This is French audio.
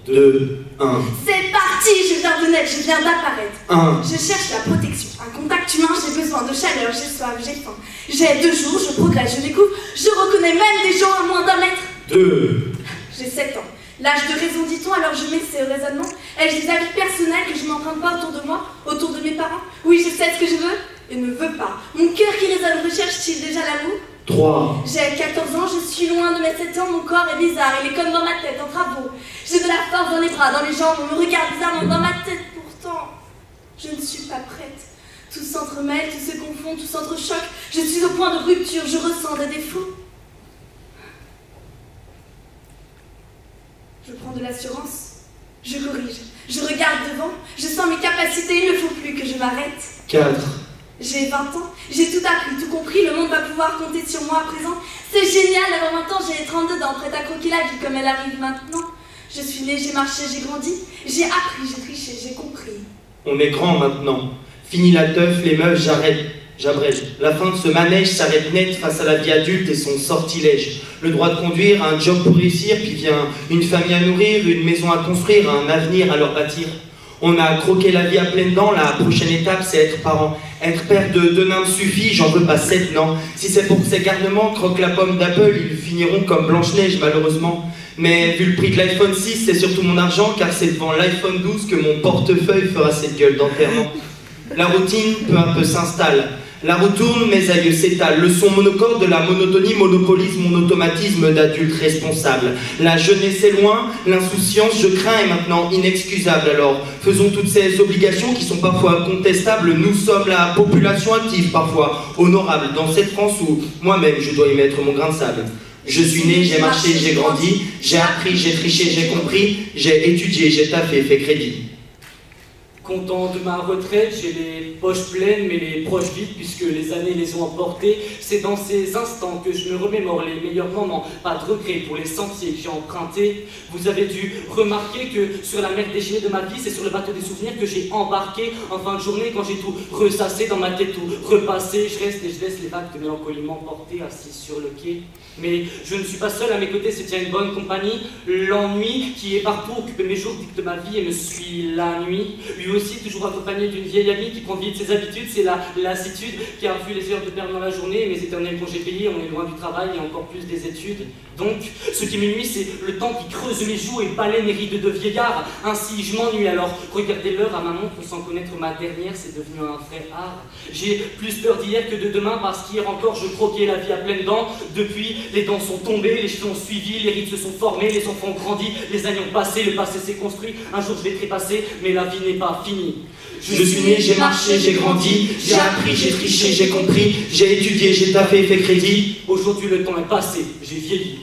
2, 1. C'est parti, je viens de naître, je viens d'apparaître. 1. Je cherche la protection, un contact humain, j'ai besoin de chaleur, j'ai soif, j'ai faim. J'ai 2 jours, je progresse, je découvre, je reconnais même des gens à moins d'1 mètre. 2. J'ai 7 ans. L'âge de raison, dit-on, alors je mets ces raisonnements. Ai-je des avis personnels que je n'emprunte pas autour de moi, autour de mes parents? Oui, je sais ce que je veux et ne veux pas. Mon cœur qui résonne recherche-t-il déjà l'amour? 3. J'ai 14 ans, je suis loin de mes 7 ans, mon corps est bizarre, il est comme dans ma tête, en travaux. J'ai de la force dans les bras, dans les jambes, on me regarde bizarrement dans ma tête, pourtant, je ne suis pas prête. Tout s'entremêle, tout se confond, tout s'entrechoque. Je suis au point de rupture, je ressens des défauts. Je prends de l'assurance, je corrige, je regarde devant, je sens mes capacités, il ne faut plus que je m'arrête. 4. J'ai 20 ans, j'ai tout appris, tout compris, le monde va pouvoir compter sur moi à présent. C'est génial d'avoir 20 ans, j'ai 32 ans, prête à croquer la vie comme elle arrive maintenant. Je suis née, j'ai marché, j'ai grandi, j'ai appris, j'ai triché, j'ai compris. On est grand maintenant. Fini la teuf, les meufs, j'abrège. La fin de ce manège s'arrête net face à la vie adulte et son sortilège. Le droit de conduire, un job pour réussir, puis vient une famille à nourrir, une maison à construire, un avenir à leur bâtir. On a croqué la vie à pleines dents, la prochaine étape c'est être parent. Être père de 2 nains me suffit, j'en veux pas 7, non. Si c'est pour ces garnements, croque la pomme d'Apple, ils finiront comme Blanche-Neige malheureusement. Mais vu le prix de l'iPhone 6, c'est surtout mon argent, car c'est devant l'iPhone 12 que mon portefeuille fera cette gueule d'enterrement. La routine peu à peu s'installe. La roue tourne, mes aïeux s'étalent. Le son monocorde de la monotonie monopolise mon automatisme d'adulte responsable. La jeunesse est loin, l'insouciance, je crains, est maintenant inexcusable. Alors, faisons toutes ces obligations qui sont parfois contestables. Nous sommes la population active, parfois honorable, dans cette France où moi-même je dois y mettre mon grain de sable. Je suis né, j'ai marché, j'ai grandi, j'ai appris, j'ai triché, j'ai compris, j'ai étudié, j'ai taffé, fait crédit. Content de ma retraite, j'ai les poches pleines mais les proches vides puisque les années les ont emportées. C'est dans ces instants que je me remémore les meilleurs moments, pas de regret pour les sentiers que j'ai empruntés. Vous avez dû remarquer que sur la mer déchaînée de ma vie, c'est sur le bateau des souvenirs que j'ai embarqué en fin de journée quand j'ai tout ressassé dans ma tête, tout repassé. Je reste et je laisse les vagues de mélancolie m'emporter assis sur le quai. Mais je ne suis pas seul, à mes côtés se tient une bonne compagnie. L'ennui qui est partout occupé mes jours dicte ma vie et me suit la nuit. Lui aussi toujours accompagné d'une vieille amie qui prend vie de ses habitudes, c'est la lassitude qui a vu les heures de perdre dans la journée, mes éternels congés payés, on est loin du travail et encore plus des études. Donc, ce qui m'ennuie, c'est le temps qui creuse mes joues et balaie mes rides de vieillard. Ainsi, je m'ennuie alors. Regardez l'heure à ma montre sans connaître ma dernière, c'est devenu un vrai art. J'ai plus peur d'hier que de demain parce qu'hier encore je croquais la vie à pleines dents. Depuis, les dents sont tombées, les cheveux ont suivi, les rides se sont formées, les enfants ont grandi, les années ont passé, le passé s'est construit. Un jour je vais trépasser, mais la vie n'est pas finie. Je suis né, j'ai marché, j'ai grandi, j'ai appris, j'ai triché, j'ai compris, j'ai étudié, j'ai taffé, fait crédit. Aujourd'hui le temps est passé, j'ai vieilli.